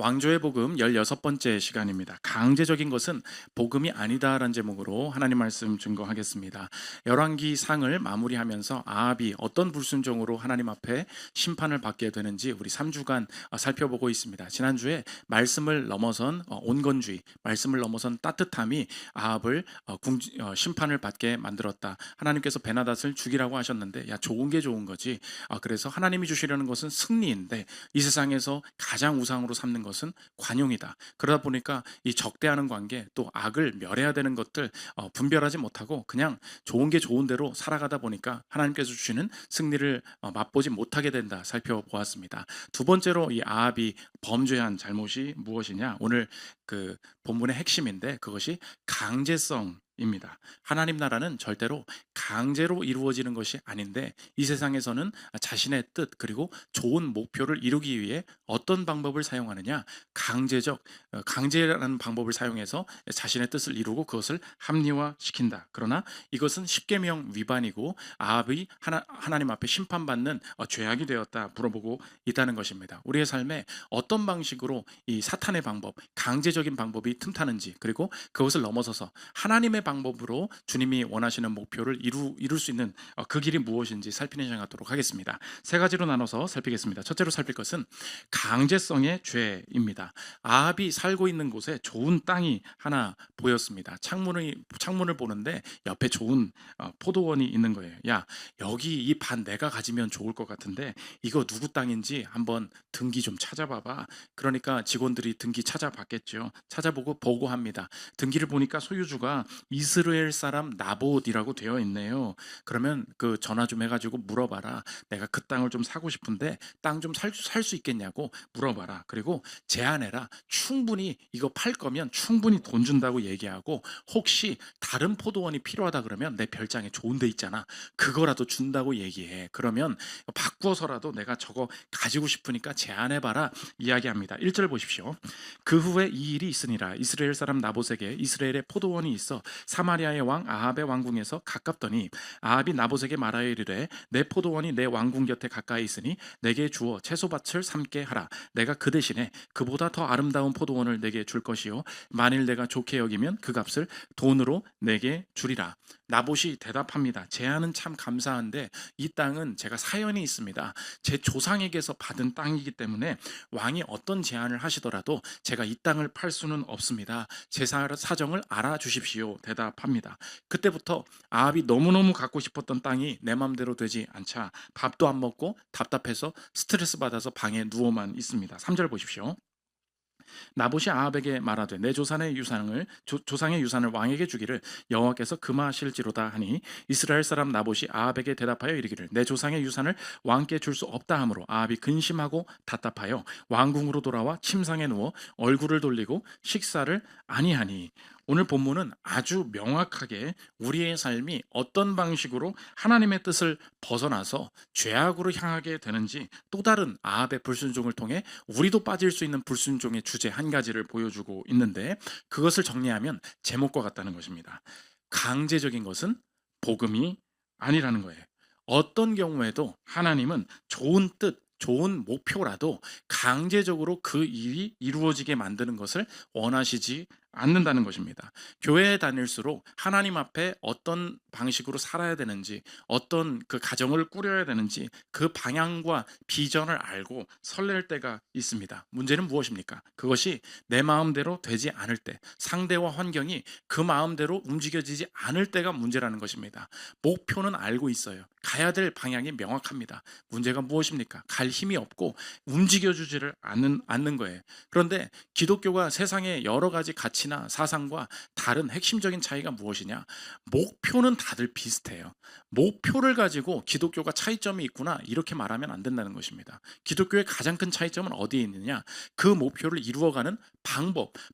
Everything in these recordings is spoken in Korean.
왕조의 복음 16번째 시간입니다. 강제적인 것은 복음이 아니다라는 제목으로 하나님 말씀 증거하겠습니다. 열왕기 상을 마무리하면서 아합이 어떤 불순종으로 하나님 앞에 심판을 받게 되는지 우리 3주간 살펴보고 있습니다. 지난주에 말씀을 넘어선 온건주의, 말씀을 넘어선 따뜻함이 아합을 심판을 받게 만들었다. 하나님께서 베나닷을 죽이라고 하셨는데 야, 좋은 게 좋은 거지. 그래서 하나님이 주시려는 것은 승리인데 이 세상에서 가장 우상으로 삼는 것은 관용이다. 그러다 보니까 이 적대하는 관계, 또 악을 멸해야 되는 것들 분별하지 못하고 그냥 좋은 게 좋은 대로 살아가다 보니까 하나님께서 주시는 승리를 맛보지 못하게 된다 살펴보았습니다. 두 번째로 이 아합이 범죄한 잘못이 무엇이냐? 오늘 그 본문의 핵심인데 그것이 강제성입니다. 하나님 나라는 절대로 강제로 이루어지는 것이 아닌데 이 세상에서는 자신의 뜻 그리고 좋은 목표를 이루기 위해 어떤 방법을 사용하느냐? 강제라는 방법을 사용해서 자신의 뜻을 이루고 그것을 합리화시킨다. 그러나 이것은 십계명 위반이고 아합이 하나님 앞에 심판받는 죄악이 되었다 물어보고 있다는 것입니다. 우리의 삶에 어떤 방식으로 이 사탄의 방법, 강제적인 방법이 틈타는지, 그리고 그것을 넘어서서 하나님의 방법으로 주님이 원하시는 목표를 이룰 수 있는 그 길이 무엇인지 살피는 시간 갖도록 하겠습니다. 세 가지로 나눠서 살피겠습니다. 첫째로 살필 것은 강제성의 죄입니다. 아합이 살고 있는 곳에 좋은 땅이 하나 보였습니다. 창문을 보는데 옆에 좋은 포도원이 있는 거예요. 야, 여기 이 반 내가 가지면 좋을 것 같은데 이거 누구 땅인지 한번 등기 좀 찾아봐봐. 그러니까 직원들이 등기 찾아봤겠죠. 찾아보고 보고합니다. 등기를 보니까 소유주가 이스라엘 사람 나봇이라고 되어 있네요. 그러면 그 전화 좀 해가지고 물어봐라. 내가 그 땅을 좀 사고 싶은데 땅 좀 살 수 있겠냐고 물어봐라. 그리고 제안해라. 충분히 이거 팔 거면 충분히 돈 준다고 얘기하고 혹시 다른 포도원이 필요하다 그러면 내 별장에 좋은 데 있잖아. 그거라도 준다고 얘기해. 그러면 바꾸어서라도 내가 저거 가지고 싶으니까 제안해봐라 이야기합니다. 1절 보십시오. 그 후에 이 일이 있으니라. 이스라엘 사람 나봇에게 이스라엘의 포도원이 있어 사마리아의 왕 아합의 왕궁에서 가깝더니 아합이 나봇에게 말하여 이르되 내 포도원이 내 왕궁 곁에 가까이 있으니 내게 주어 채소밭을 삼게 하라. 내가 그 대신에 그보다 더 아름다운 포도원을 내게 줄 것이요 만일 내가 좋게 여기면 그 값을 돈으로 내게 주리라. 나봇이 대답합니다. 제안은 참 감사한데 이 땅은 제가 사연이 있습니다. 제 조상에게서 받은 땅이기 때문에 왕이 어떤 제안을 하시더라도 제가 이 땅을 팔 수는 없습니다. 제 사정을 알아주십시오. 대답합니다. 그때부터 아합이 너무너무 갖고 싶었던 땅이 내 맘대로 되지 않자 밥도 안 먹고 답답해서 스트레스 받아서 방에 누워만 있습니다. 3절 보십시오. 나봇이 아합에게 말하되 내 조상의 유산을 왕에게 주기를 여호와께서 금하실지로다 하니 이스라엘 사람 나봇이 아합에게 대답하여 이르기를 내 조상의 유산을 왕께 줄 수 없다 하므로 아합이 근심하고 답답하여 왕궁으로 돌아와 침상에 누워 얼굴을 돌리고 식사를 아니하니. 오늘 본문은 아주 명확하게 우리의 삶이 어떤 방식으로 하나님의 뜻을 벗어나서 죄악으로 향하게 되는지 또 다른 아합의 불순종을 통해 우리도 빠질 수 있는 불순종의 주제 한 가지를 보여주고 있는데 그것을 정리하면 제목과 같다는 것입니다. 강제적인 것은 복음이 아니라는 거예요. 어떤 경우에도 하나님은 좋은 뜻, 좋은 목표라도 강제적으로 그 일이 이루어지게 만드는 것을 원하시지 않는다는 것입니다. 교회에 다닐수록 하나님 앞에 어떤 방식으로 살아야 되는지, 어떤 그 가정을 꾸려야 되는지 그 방향과 비전을 알고 설렐 때가 있습니다. 문제는 무엇입니까? 그것이 내 마음대로 되지 않을 때, 상대와 환경이 그 마음대로 움직여지지 않을 때가 문제라는 것입니다. 목표는 알고 있어요. 가야 될 방향이 명확합니다. 문제가 무엇입니까? 갈 힘이 없고 움직여주지를 않는 거예요. 그런데 기독교가 세상의 여러 가지 가치나 사상과 다른 핵심적인 차이가 무엇이냐? 목표는 다들 비슷해요. 목표를 가지고 기독교가 차이점이 있구나 이렇게 말하면 안 된다는 것입니다. 기독교의 가장 큰 차이점은 어디에 있느냐? 그 목표를 이루어가는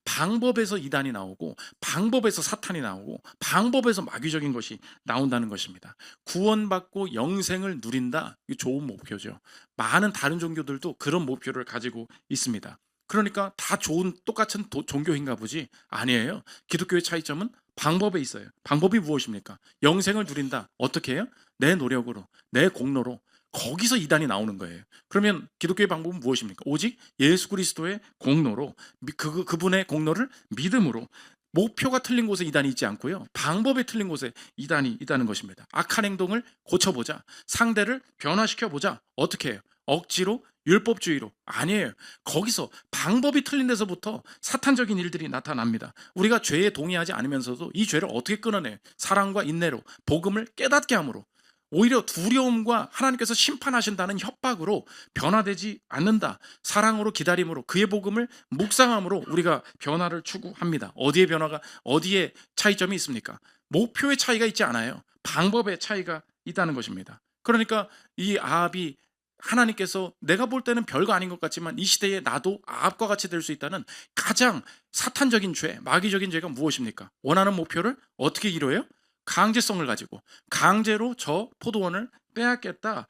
방법에서 이단이 나오고 방법에서 사탄이 나오고 방법에서 마귀적인 것이 나온다는 것입니다. 구원받고 영생을 누린다. 이게 좋은 목표죠. 많은 다른 종교들도 그런 목표를 가지고 있습니다. 그러니까 다 좋은 똑같은 종교인가 보지? 아니에요. 기독교의 차이점은 방법에 있어요. 방법이 무엇입니까? 영생을 누린다. 어떻게 해요? 내 노력으로, 내 공로로. 거기서 이단이 나오는 거예요. 그러면 기독교의 방법은 무엇입니까? 오직 예수 그리스도의 공로로, 그분의 공로를 믿음으로, 목표가 틀린 곳에 이단이 있지 않고요, 방법이 틀린 곳에 이단이 있다는 것입니다. 악한 행동을 고쳐보자, 상대를 변화시켜보자. 어떻게 해요? 억지로, 율법주의로? 아니에요. 거기서 방법이 틀린 데서부터 사탄적인 일들이 나타납니다. 우리가 죄에 동의하지 않으면서도 이 죄를 어떻게 끊어내요? 사랑과 인내로, 복음을 깨닫게 함으로. 오히려 두려움과 하나님께서 심판하신다는 협박으로 변화되지 않는다. 사랑으로, 기다림으로, 그의 복음을 묵상함으로 우리가 변화를 추구합니다. 어디에 변화가, 어디에 차이점이 있습니까? 목표의 차이가 있지 않아요. 방법의 차이가 있다는 것입니다. 그러니까 이 아합이, 하나님께서 내가 볼 때는 별거 아닌 것 같지만 이 시대에 나도 아합과 같이 될 수 있다는 가장 사탄적인 죄, 마귀적인 죄가 무엇입니까? 원하는 목표를 어떻게 이루어요? 강제성을 가지고 강제로 저 포도원을 빼앗겠다.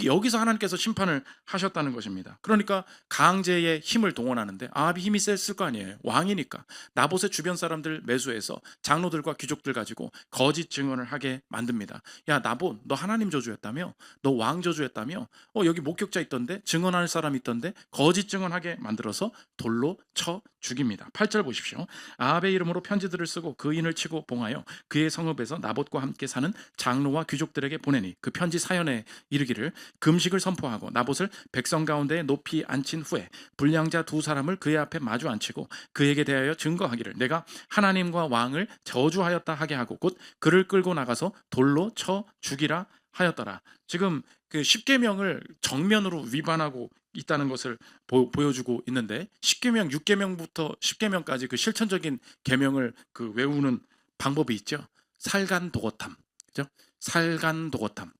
여기서 하나님께서 심판을 하셨다는 것입니다. 그러니까 강제의 힘을 동원하는데 아합이 힘이 셌을 거 아니에요. 왕이니까. 나봇의 주변 사람들 매수해서 장로들과 귀족들 가지고 거짓 증언을 하게 만듭니다. 야, 나봇, 너 하나님 저주했다며? 너 왕 저주했다며? 여기 목격자 있던데? 증언할 사람 있던데? 거짓 증언하게 만들어서 돌로 쳐 죽입니다. 8절 보십시오. 아합의 이름으로 편지들을 쓰고 그 인을 치고 봉하여 그의 성읍에서 나봇과 함께 사는 장로와 귀족들에게 보내니 그 편지 사연에 이르기를 금식을 선포하고 나봇을 백성 가운데 높이 앉힌 후에 불량자 두 사람을 그의 앞에 마주 앉히고 그에게 대하여 증거하기를 내가 하나님과 왕을 저주하였다 하게 하고 곧 그를 끌고 나가서 돌로 쳐 죽이라 하였더라. 지금 그 십계명을 정면으로 위반하고 있다는 것을 보여주고 있는데, 십계명 6계명부터 10계명까지 그 실천적인 계명을 그 외우는 방법이 있죠. 살간도거탐, 그죠? 살간도거탐.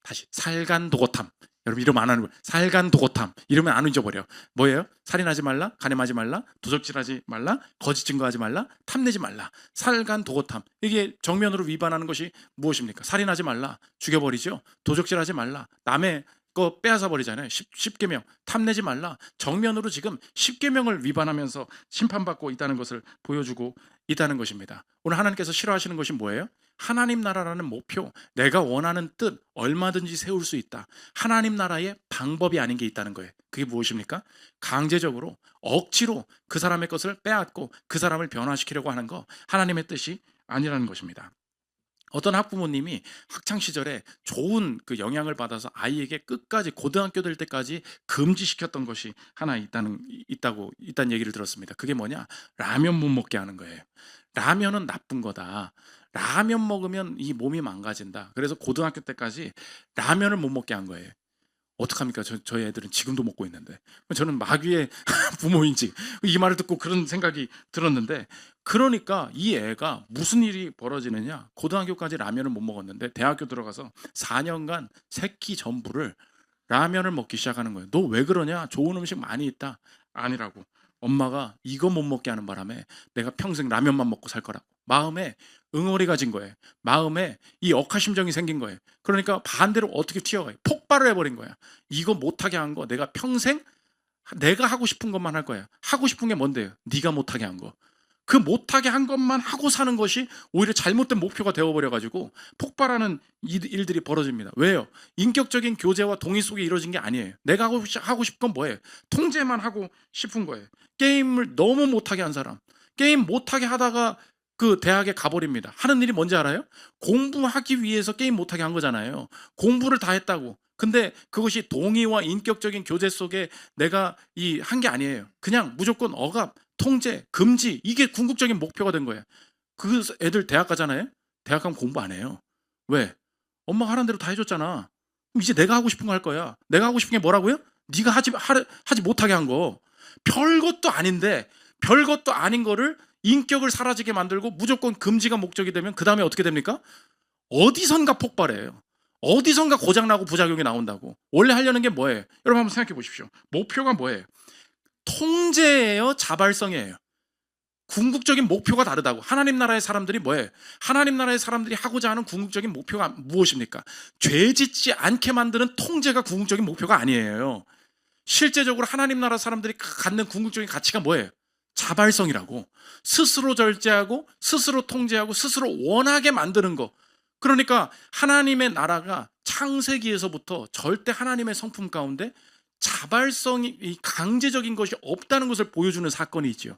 다시 살간도거탐. 여러분 이름 안 하는 거예요. 살간도거탐. 이러면 안 잊어버려. 뭐예요? 살인하지 말라, 간음하지 말라, 도적질하지 말라, 거짓 증거하지 말라, 탐내지 말라. 살간도거탐. 이게 정면으로 위반하는 것이 무엇입니까? 살인하지 말라, 죽여버리죠. 도적질하지 말라, 남의 거 빼앗아 버리잖아요. 10계명. 탐내지 말라. 정면으로 지금 10계명을 위반하면서 심판받고 있다는 것을 보여주고 있다는 것입니다. 오늘 하나님께서 싫어하시는 것이 뭐예요? 하나님 나라라는 목표, 내가 원하는 뜻 얼마든지 세울 수 있다. 하나님 나라의 방법이 아닌 게 있다는 거예요. 그게 무엇입니까? 강제적으로, 억지로 그 사람의 것을 빼앗고 그 사람을 변화시키려고 하는 거, 하나님의 뜻이 아니라는 것입니다. 어떤 학부모님이 학창 시절에 좋은 그 영향을 받아서 아이에게 끝까지 고등학교 될 때까지 금지시켰던 것이 하나 있다는 얘기를 들었습니다. 그게 뭐냐? 라면 못 먹게 하는 거예요. 라면은 나쁜 거다. 라면 먹으면 이 몸이 망가진다. 그래서 고등학교 때까지 라면을 못 먹게 한 거예요. 어떡합니까? 저희 애들은 지금도 먹고 있는데. 저는 마귀의 부모인지 이 말을 듣고 그런 생각이 들었는데, 그러니까 이 애가 무슨 일이 벌어지느냐? 고등학교까지 라면을 못 먹었는데 대학교 들어가서 4년간 새끼 전부를 라면을 먹기 시작하는 거예요. 너 왜 그러냐? 좋은 음식 많이 있다. 아니라고. 엄마가 이거 못 먹게 하는 바람에 내가 평생 라면만 먹고 살 거라고. 마음에 응어리가 진 거예요. 마음에 이 억하심정이 생긴 거예요. 그러니까 반대로 어떻게 튀어가요? 폭발을 해버린 거야. 이거 못하게 한 거 내가 평생 내가 하고 싶은 것만 할 거야. 하고 싶은 게 뭔데요? 네가 못하게 한 거. 그 못하게 한 것만 하고 사는 것이 오히려 잘못된 목표가 되어버려가지고 폭발하는 일들이 벌어집니다. 왜요? 인격적인 교제와 동의 속에 이루어진 게 아니에요. 내가 하고 싶은 건 뭐예요? 통제만 하고 싶은 거예요. 게임을 너무 못하게 한 사람, 게임 못하게 하다가 그 대학에 가버립니다. 하는 일이 뭔지 알아요? 공부하기 위해서 게임 못하게 한 거잖아요. 공부를 다 했다고. 근데 그것이 동의와 인격적인 교제 속에 내가 한 게 아니에요. 그냥 무조건 억압, 통제, 금지, 이게 궁극적인 목표가 된 거예요. 그 애들 대학 가잖아요. 대학 가면 공부 안 해요. 왜? 엄마가 하라는 대로 다 해줬잖아. 그럼 이제 내가 하고 싶은 거 할 거야. 내가 하고 싶은 게 뭐라고요? 네가 하지 못하게 한 거. 별것도 아닌데, 별것도 아닌 거를 인격을 사라지게 만들고 무조건 금지가 목적이 되면 그 다음에 어떻게 됩니까? 어디선가 폭발해요. 어디선가 고장나고 부작용이 나온다고. 원래 하려는 게 뭐예요? 여러분 한번 생각해 보십시오. 목표가 뭐예요? 통제예요? 자발성이에요? 궁극적인 목표가 다르다고. 하나님 나라의 사람들이 뭐예요? 하나님 나라의 사람들이 하고자 하는 궁극적인 목표가 무엇입니까? 죄 짓지 않게 만드는 통제가 궁극적인 목표가 아니에요. 실제적으로 하나님 나라 사람들이 갖는 궁극적인 가치가 뭐예요? 자발성이라고. 스스로 절제하고 스스로 통제하고 스스로 원하게 만드는 거. 그러니까 하나님의 나라가 창세기에서부터 절대 하나님의 성품 가운데 자발성이 이 강제적인 것이 없다는 것을 보여주는 사건이 있죠.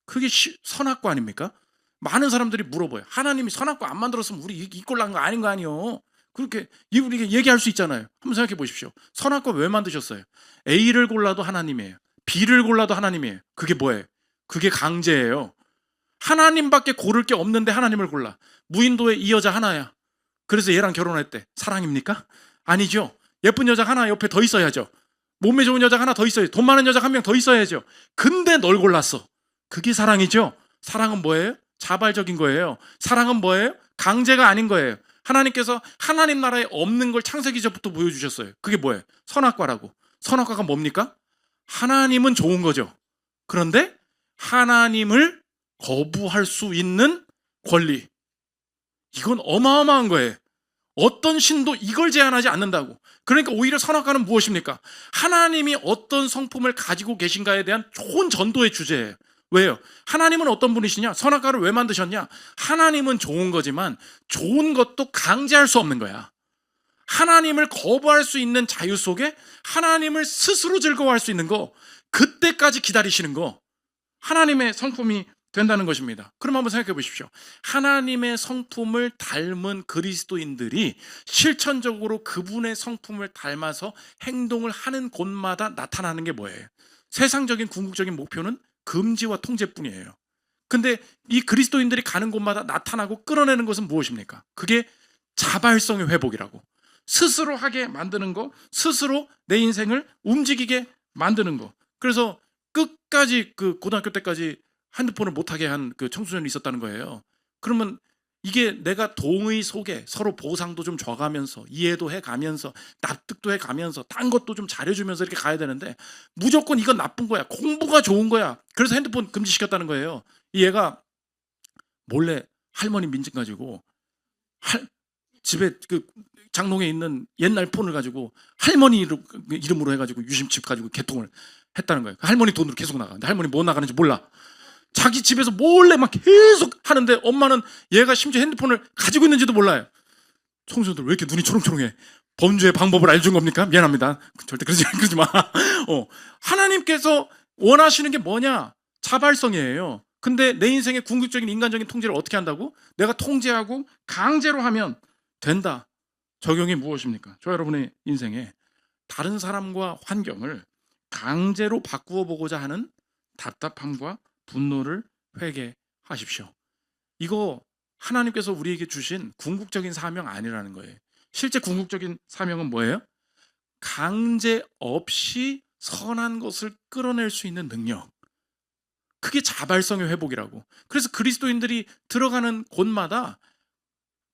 그게 선악과 아닙니까? 많은 사람들이 물어봐요. 하나님이 선악과 안 만들었으면 우리 이 꼴 난 거 아닌 거 아니요? 그렇게 우리가 얘기할 수 있잖아요. 한번 생각해 보십시오. 선악과 왜 만드셨어요? A를 골라도 하나님이에요. B를 골라도 하나님이에요. 그게 뭐예요? 그게 강제예요. 하나님밖에 고를 게 없는데 하나님을 골라. 무인도에 이 여자 하나야. 그래서 얘랑 결혼했대. 사랑입니까? 아니죠. 예쁜 여자 하나 옆에 더 있어야죠. 몸매 좋은 여자 하나 더 있어야죠. 돈 많은 여자 한 명 더 있어야죠. 근데 널 골랐어. 그게 사랑이죠. 사랑은 뭐예요? 자발적인 거예요. 사랑은 뭐예요? 강제가 아닌 거예요. 하나님께서 하나님 나라에 없는 걸 창세기 전부터 보여주셨어요. 그게 뭐예요? 선악과라고. 선악과가 뭡니까? 하나님은 좋은 거죠. 그런데 하나님을 거부할 수 있는 권리. 이건 어마어마한 거예요. 어떤 신도 이걸 제한하지 않는다고. 그러니까 오히려 선악과는 무엇입니까? 하나님이 어떤 성품을 가지고 계신가에 대한 좋은 전도의 주제예요. 왜요? 하나님은 어떤 분이시냐? 선악과를 왜 만드셨냐? 하나님은 좋은 거지만 좋은 것도 강제할 수 없는 거야. 하나님을 거부할 수 있는 자유 속에 하나님을 스스로 즐거워할 수 있는 거, 그때까지 기다리시는 거, 하나님의 성품이 된다는 것입니다. 그럼 한번 생각해 보십시오. 하나님의 성품을 닮은 그리스도인들이 실천적으로 그분의 성품을 닮아서 행동을 하는 곳마다 나타나는 게 뭐예요? 세상적인 궁극적인 목표는 금지와 통제뿐이에요. 근데 이 그리스도인들이 가는 곳마다 나타나고 끌어내는 것은 무엇입니까? 그게 자발성의 회복이라고. 스스로 하게 만드는 거, 스스로 내 인생을 움직이게 만드는 거. 그래서 끝까지 그 고등학교 때까지 핸드폰을 못하게 한 그 청소년이 있었다는 거예요. 그러면 이게 내가 동의 속에 서로 보상도 좀 줘가면서 이해도 해가면서 납득도 해가면서 딴 것도 좀 잘해주면서 이렇게 가야 되는데 무조건 이건 나쁜 거야. 공부가 좋은 거야. 그래서 핸드폰 금지시켰다는 거예요. 이 얘가 몰래 할머니 민증 가지고 집에 그 장롱에 있는 옛날 폰을 가지고 할머니 이름으로 해가지고 유심칩 가지고 개통을 했다는 거예요. 할머니 돈으로 계속 나가는데 할머니 뭐 나가는지 몰라. 자기 집에서 몰래 막 계속 하는데 엄마는 얘가 심지어 핸드폰을 가지고 있는지도 몰라요. 청소년들 왜 이렇게 눈이 초롱초롱해? 범죄의 방법을 알려준 겁니까? 미안합니다. 절대 그러지 마. 하나님께서 원하시는 게 뭐냐? 자발성이에요. 근데 내 인생의 궁극적인 인간적인 통제를 어떻게 한다고? 내가 통제하고 강제로 하면 된다. 적용이 무엇입니까? 저 여러분의 인생에 다른 사람과 환경을 강제로 바꾸어 보고자 하는 답답함과 분노를 회개하십시오. 이거 하나님께서 우리에게 주신 궁극적인 사명 아니라는 거예요. 실제 궁극적인 사명은 뭐예요? 강제 없이 선한 것을 끌어낼 수 있는 능력. 그게 자발성의 회복이라고. 그래서 그리스도인들이 들어가는 곳마다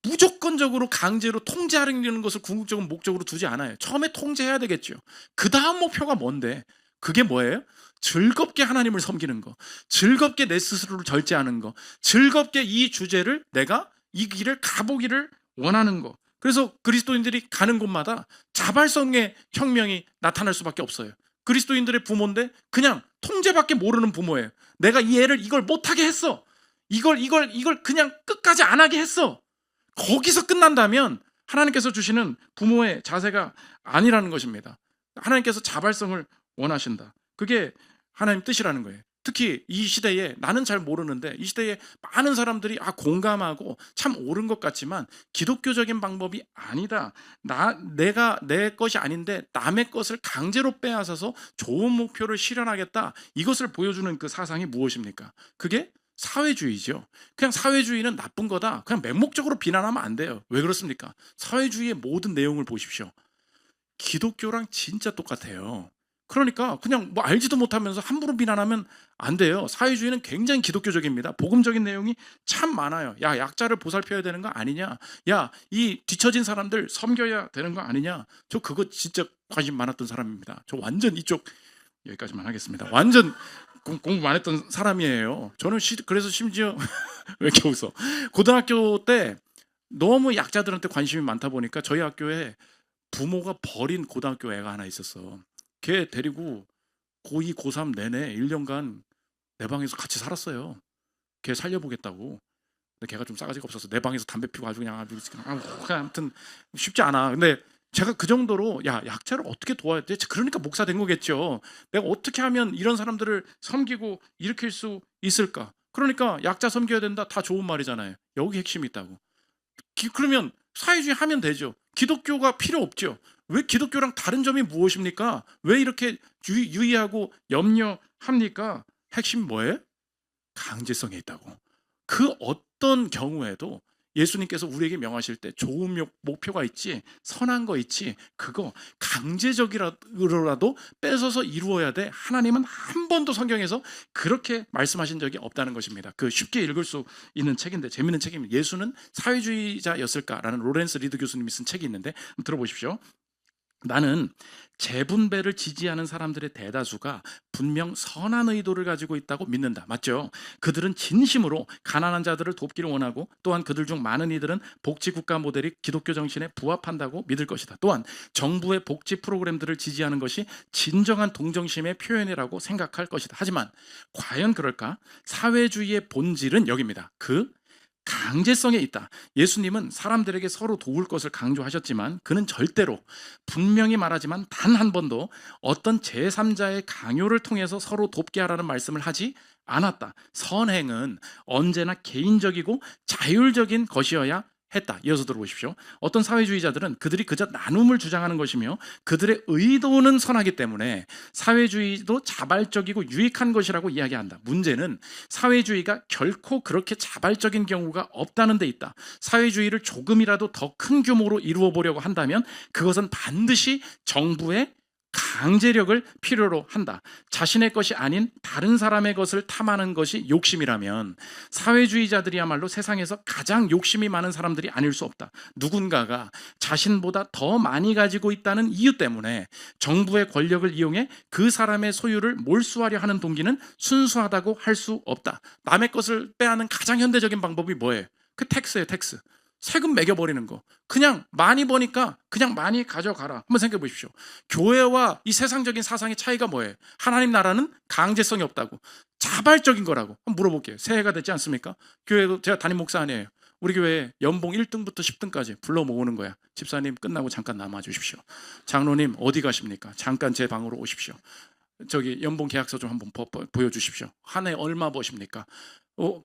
무조건적으로 강제로 통제하려는 것을 궁극적인 목적으로 두지 않아요. 처음에 통제해야 되겠죠. 그 다음 목표가 뭔데? 그게 뭐예요? 즐겁게 하나님을 섬기는 거, 즐겁게 내 스스로를 절제하는 거, 즐겁게 이 주제를 내가 이 길을 가보기를 원하는 거. 그래서 그리스도인들이 가는 곳마다 자발성의 혁명이 나타날 수밖에 없어요. 그리스도인들의 부모인데 그냥 통제밖에 모르는 부모예요. 내가 이 애를 이걸 못하게 했어. 이걸 그냥 끝까지 안 하게 했어. 거기서 끝난다면 하나님께서 주시는 부모의 자세가 아니라는 것입니다. 하나님께서 자발성을 원하신다. 그게 하나님 뜻이라는 거예요. 특히 이 시대에 나는 잘 모르는데 이 시대에 많은 사람들이 공감하고 참 옳은 것 같지만 기독교적인 방법이 아니다. 내가 내 것이 아닌데 남의 것을 강제로 빼앗아서 좋은 목표를 실현하겠다. 이것을 보여주는 그 사상이 무엇입니까? 그게 사회주의죠. 그냥 사회주의는 나쁜 거다. 그냥 맹목적으로 비난하면 안 돼요. 왜 그렇습니까? 사회주의의 모든 내용을 보십시오. 기독교랑 진짜 똑같아요. 그러니까 그냥 뭐 알지도 못하면서 함부로 비난하면 안 돼요. 사회주의는 굉장히 기독교적입니다. 복음적인 내용이 참 많아요. 야, 약자를 보살펴야 되는 거 아니냐? 야, 이 뒤처진 사람들 섬겨야 되는 거 아니냐? 저 그거 진짜 관심 많았던 사람입니다. 저 완전 이쪽 여기까지만 하겠습니다. 완전 공부 많이 했던 사람이에요. 저는 그래서 심지어 왜 이렇게 웃어? 고등학교 때 너무 약자들한테 관심이 많다 보니까 저희 학교에 부모가 버린 고등학교 애가 하나 있었어. 걔 데리고 고2, 고3 내내 1년간 내 방에서 같이 살았어요. 걔 살려보겠다고. 근데 걔가 좀 싸가지가 없어서 내 방에서 담배 피고 아주 그냥 아무튼 쉽지 않아. 근데 제가 그 정도로 야 약자를 어떻게 도와야 돼? 그러니까 목사 된 거겠죠. 내가 어떻게 하면 이런 사람들을 섬기고 일으킬 수 있을까? 그러니까 약자 섬겨야 된다. 다 좋은 말이잖아요. 여기 핵심이 있다고. 그러면 사회주의 하면 되죠. 기독교가 필요 없죠. 왜 기독교랑 다른 점이 무엇입니까? 왜 이렇게 유의하고 염려합니까? 핵심 뭐예요? 강제성에 있다고. 그 어떤 경우에도 예수님께서 우리에게 명하실 때 좋은 목표가 있지, 선한 거 있지, 그거 강제적이라도 뺏어서 이루어야 돼. 하나님은 한 번도 성경에서 그렇게 말씀하신 적이 없다는 것입니다. 그 쉽게 읽을 수 있는 책인데 재밌는 책입니다. 예수는 사회주의자였을까라는 로렌스 리드 교수님이 쓴 책이 있는데 한번 들어보십시오. 나는 재분배를 지지하는 사람들의 대다수가 분명 선한 의도를 가지고 있다고 믿는다. 맞죠? 그들은 진심으로 가난한 자들을 돕기를 원하고, 또한 그들 중 많은 이들은 복지국가 모델이 기독교 정신에 부합한다고 믿을 것이다. 또한 정부의 복지 프로그램들을 지지하는 것이 진정한 동정심의 표현이라고 생각할 것이다. 하지만 과연 그럴까? 사회주의의 본질은 여기입니다. 그 강제성에 있다. 예수님은 사람들에게 서로 도울 것을 강조하셨지만 그는 절대로, 분명히 말하지만 단 한 번도 어떤 제3자의 강요를 통해서 서로 돕게 하라는 말씀을 하지 않았다. 선행은 언제나 개인적이고 자율적인 것이어야 했다. 이어서 들어보십시오. 어떤 사회주의자들은 그들이 그저 나눔을 주장하는 것이며 그들의 의도는 선하기 때문에 사회주의도 자발적이고 유익한 것이라고 이야기한다. 문제는 사회주의가 결코 그렇게 자발적인 경우가 없다는 데 있다. 사회주의를 조금이라도 더 큰 규모로 이루어 보려고 한다면 그것은 반드시 정부의 강제력을 필요로 한다. 자신의 것이 아닌 다른 사람의 것을 탐하는 것이 욕심이라면 사회주의자들이야말로 세상에서 가장 욕심이 많은 사람들이 아닐 수 없다. 누군가가 자신보다 더 많이 가지고 있다는 이유 때문에 정부의 권력을 이용해 그 사람의 소유를 몰수하려 하는 동기는 순수하다고 할 수 없다. 남의 것을 빼앗는 가장 현대적인 방법이 뭐예요? 그 텍스예요, 텍스. 세금 매겨버리는 거. 그냥 많이 버니까 그냥 많이 가져가라. 한번 생각해 보십시오. 교회와 이 세상적인 사상의 차이가 뭐예요? 하나님 나라는 강제성이 없다고, 자발적인 거라고. 한번 물어볼게요. 새해가 됐지 않습니까? 교회도, 제가 담임 목사 아니에요. 우리 교회 연봉 1등부터 10등까지 불러 모으는 거야. 집사님 끝나고 잠깐 남아 주십시오. 장로님 어디 가십니까? 잠깐 제 방으로 오십시오. 저기 연봉 계약서 좀 한번 보여주십시오. 한 해 얼마 버십니까?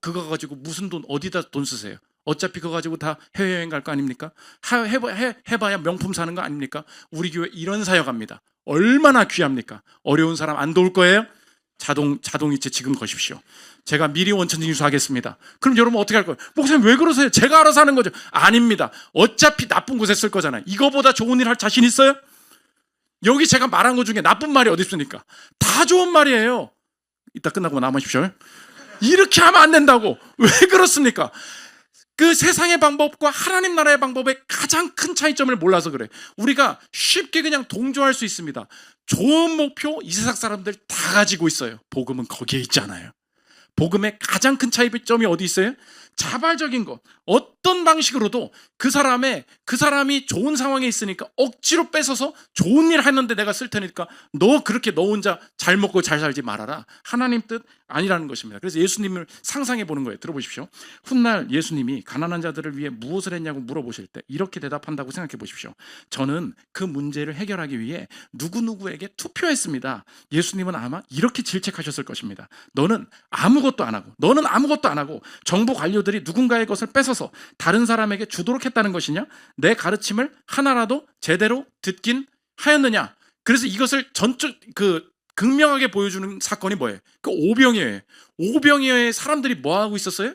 그거 가지고 무슨 돈, 어디다 돈 쓰세요? 어차피 그거 가지고 다 해외여행 갈 거 아닙니까? 해봐야 명품 사는 거 아닙니까? 우리 교회 이런 사역합니다. 얼마나 귀합니까? 어려운 사람 안 도울 거예요? 자동이체 지금 거십시오. 제가 미리 원천 징수하겠습니다. 그럼 여러분 어떻게 할 거예요? 목사님 왜 그러세요? 제가 알아서 하는 거죠. 아닙니다. 어차피 나쁜 곳에 쓸 거잖아요. 이거보다 좋은 일 할 자신 있어요? 여기 제가 말한 것 중에 나쁜 말이 어디 있습니까? 다 좋은 말이에요. 이따 끝나고 남으십시오. 이렇게 하면 안 된다고. 왜 그렇습니까? 그 세상의 방법과 하나님 나라의 방법의 가장 큰 차이점을 몰라서 그래. 우리가 쉽게 그냥 동조할 수 있습니다. 좋은 목표 이 세상 사람들 다 가지고 있어요. 복음은 거기에 있잖아요. 복음의 가장 큰 차이점이 어디 있어요? 자발적인 것. 어떤 방식으로도 그 사람이 좋은 상황에 있으니까 억지로 뺏어서 좋은 일 하는데 내가 쓸 테니까 너 그렇게 너 혼자 잘 먹고 잘 살지 말아라. 하나님 뜻 아니라는 것입니다. 그래서 예수님을 상상해 보는 거예요. 들어보십시오. 훗날 예수님이 가난한 자들을 위해 무엇을 했냐고 물어보실 때 이렇게 대답한다고 생각해 보십시오. 저는 그 문제를 해결하기 위해 누구누구에게 투표했습니다. 예수님은 아마 이렇게 질책하셨을 것입니다. 너는 아무것도 안 하고 정부 관료들이 누군가의 것을 뺏어서 다른 사람에게 주도록 했다는 것이냐? 내 가르침을 하나라도 제대로 듣긴 하였느냐? 그래서 이것을 극명하게 보여주는 사건이 뭐예요? 그 오병이어예요. 오병이어의 사람들이 뭐 하고 있었어요?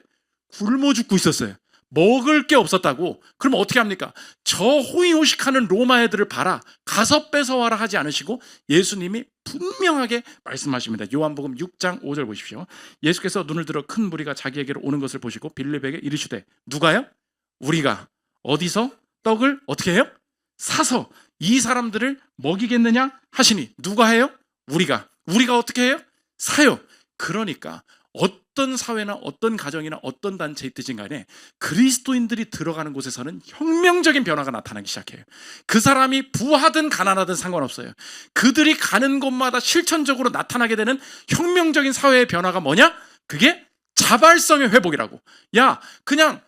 굶어 죽고 있었어요. 먹을 게 없었다고. 그럼 어떻게 합니까? 저 호의호식하는 로마 애들을 봐라. 가서 뺏어와라 하지 않으시고 예수님이 분명하게 말씀하십니다. 요한복음 6장 5절 보십시오. 예수께서 눈을 들어 큰 무리가 자기에게로 오는 것을 보시고 빌립에게 이르시되 누가요? 우리가 어디서 떡을 어떻게 해요? 사서 이 사람들을 먹이겠느냐 하시니 누가 해요? 우리가 어떻게 해요? 사요. 그러니까 어떤 사회나 어떤 가정이나 어떤 단체에 있든지 간에 그리스도인들이 들어가는 곳에서는 혁명적인 변화가 나타나기 시작해요. 그 사람이 부하든 가난하든 상관없어요. 그들이 가는 곳마다 실천적으로 나타나게 되는 혁명적인 사회의 변화가 뭐냐? 그게 자발성의 회복이라고. 야, 그냥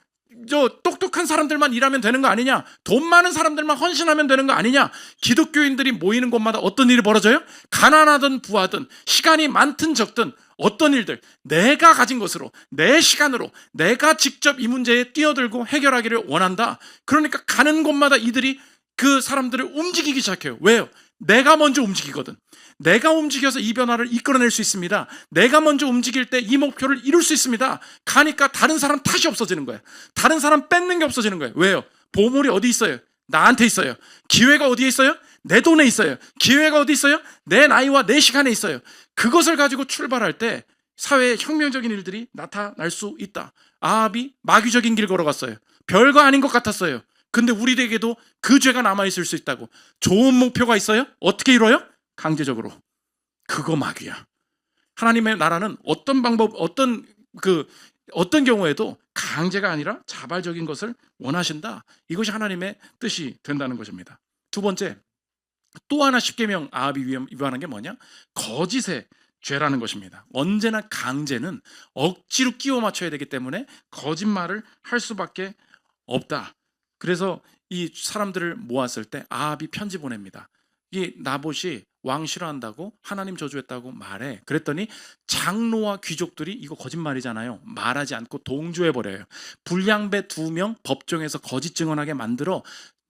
똑똑한 사람들만 일하면 되는 거 아니냐? 돈 많은 사람들만 헌신하면 되는 거 아니냐? 기독교인들이 모이는 곳마다 어떤 일이 벌어져요? 가난하든 부하든 시간이 많든 적든 어떤 일들 내가 가진 것으로 내 시간으로 내가 직접 이 문제에 뛰어들고 해결하기를 원한다. 그러니까 가는 곳마다 이들이 그 사람들을 움직이기 시작해요. 왜요? 내가 먼저 움직이거든. 내가 움직여서 이 변화를 이끌어낼 수 있습니다. 내가 먼저 움직일 때 이 목표를 이룰 수 있습니다. 가니까 다른 사람 탓이 없어지는 거예요. 다른 사람 뺏는 게 없어지는 거예요. 왜요? 보물이 어디 있어요? 나한테 있어요. 기회가 어디에 있어요? 내 돈에 있어요. 기회가 어디 있어요? 내 나이와 내 시간에 있어요. 그것을 가지고 출발할 때 사회에 혁명적인 일들이 나타날 수 있다. 아합이 마귀적인 길 걸어갔어요. 별거 아닌 것 같았어요. 근데 우리에게도 그 죄가 남아있을 수 있다고. 좋은 목표가 있어요? 어떻게 이뤄요? 강제적으로. 그거 마귀야. 하나님의 나라는 어떤 방법, 어떤 경우에도 강제가 아니라 자발적인 것을 원하신다. 이것이 하나님의 뜻이 된다는 것입니다. 두 번째, 또 하나 십계명 아합이 위반한 게 뭐냐? 거짓의 죄라는 것입니다. 언제나 강제는 억지로 끼워 맞춰야 되기 때문에 거짓말을 할 수밖에 없다. 그래서 이 사람들을 모았을 때 아합이 편지 보냅니다. 이 나봇이 왕 싫어한다고 하나님 저주했다고 말해. 그랬더니 장로와 귀족들이 이거 거짓말이잖아요. 말하지 않고 동조해버려요. 불량배 2명 법정에서 거짓 증언하게 만들어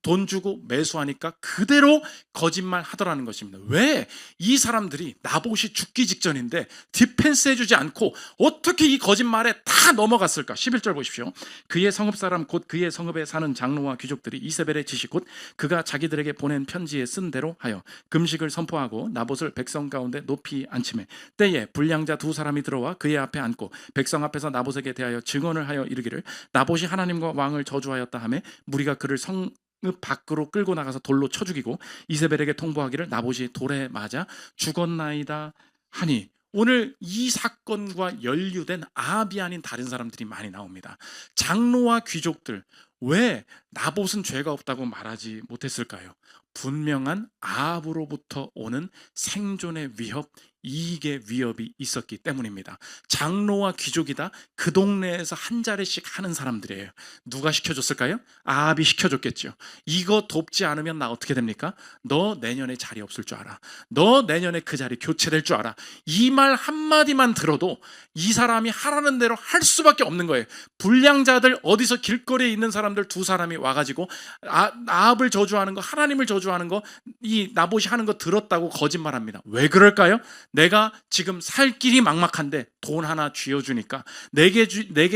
돈 주고 매수하니까 그대로 거짓말 하더라는 것입니다. 왜? 이 사람들이 나봇이 죽기 직전인데 디펜스 해주지 않고 어떻게 이 거짓말에 다 넘어갔을까? 11절 보십시오. 그의 성읍 사람 곧 그의 성읍에 사는 장로와 귀족들이 이세벨의 지시 곧 그가 자기들에게 보낸 편지에 쓴 대로 하여 금식을 선포하고 나봇을 백성 가운데 높이 앉히매 때에 불량자 2사람이 들어와 그의 앞에 앉고 백성 앞에서 나봇에게 대하여 증언을 하여 이르기를 나봇이 하나님과 왕을 저주하였다 하매 무리가 그를 성읍 밖으로 끌고 나가서 돌로 쳐 죽이고 이세벨에게 통보하기를 나봇이 돌에 맞아 죽었나이다 하니, 오늘 이 사건과 연루된 아합이 아닌 다른 사람들이 많이 나옵니다. 장로와 귀족들, 왜 나봇은 죄가 없다고 말하지 못했을까요? 분명한 아합으로부터 오는 생존의 위협, 이익의 위협이 있었기 때문입니다. 장로와 귀족이다 그 동네에서 한 자리씩 하는 사람들이에요. 누가 시켜줬을까요? 아합이 시켜줬겠죠. 이거 돕지 않으면 나 어떻게 됩니까? 너 내년에 자리 없을 줄 알아. 너 내년에 그 자리 교체될 줄 알아. 이 말 한마디만 들어도 이 사람이 하라는 대로 할 수밖에 없는 거예요. 불량자들, 어디서 길거리에 있는 사람들 2사람이 와가지고 아합을 저주하는 거, 하나님을 저주하는 거, 이 나봇이 하는 거 들었다고 거짓말합니다. 왜 그럴까요? 내가 지금 살 길이 막막한데 돈 하나 쥐어주니까 내게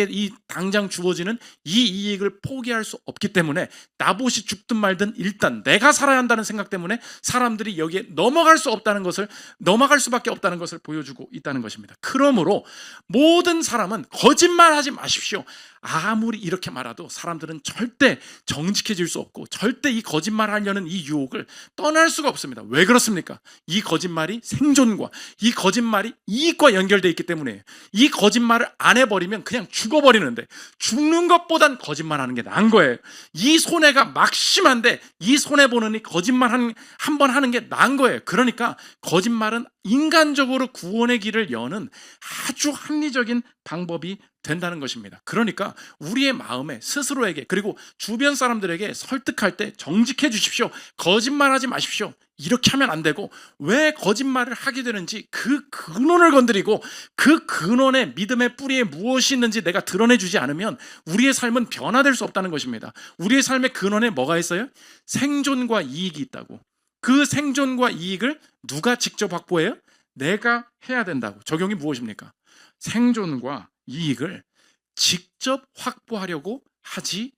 이 당장 주어지는 이 이익을 포기할 수 없기 때문에 나봇이 죽든 말든 일단 내가 살아야 한다는 생각 때문에 사람들이 여기에 넘어갈 수밖에 없다는 것을 보여주고 있다는 것입니다. 그러므로 모든 사람은 거짓말하지 마십시오. 아무리 이렇게 말해도 사람들은 절대 정직해질 수 없고 절대 이 거짓말하려는 이 유혹을 떠날 수가 없습니다. 왜 그렇습니까? 이 거짓말이 생존과 이 거짓말이 이익과 연결되어 있기 때문에 이 거짓말을 안 해버리면 그냥 죽어버리는데 죽는 것보단 거짓말하는 게 나은 거예요. 이 손해가 막심한데 이 손해보는 이 거짓말 한 번 하는 게 나은 거예요. 그러니까 거짓말은 인간적으로 구원의 길을 여는 아주 합리적인 방법이 된다는 것입니다. 그러니까 우리의 마음에 스스로에게 그리고 주변 사람들에게 설득할 때 정직해 주십시오. 거짓말하지 마십시오. 이렇게 하면 안 되고 왜 거짓말을 하게 되는지 그 근원을 건드리고 그 근원의 믿음의 뿌리에 무엇이 있는지 내가 드러내 주지 않으면 우리의 삶은 변화될 수 없다는 것입니다. 우리의 삶의 근원에 뭐가 있어요? 생존과 이익이 있다고. 그 생존과 이익을 누가 직접 확보해요? 내가 해야 된다고. 적용이 무엇입니까? 생존과 이익을 직접 확보하려고 하지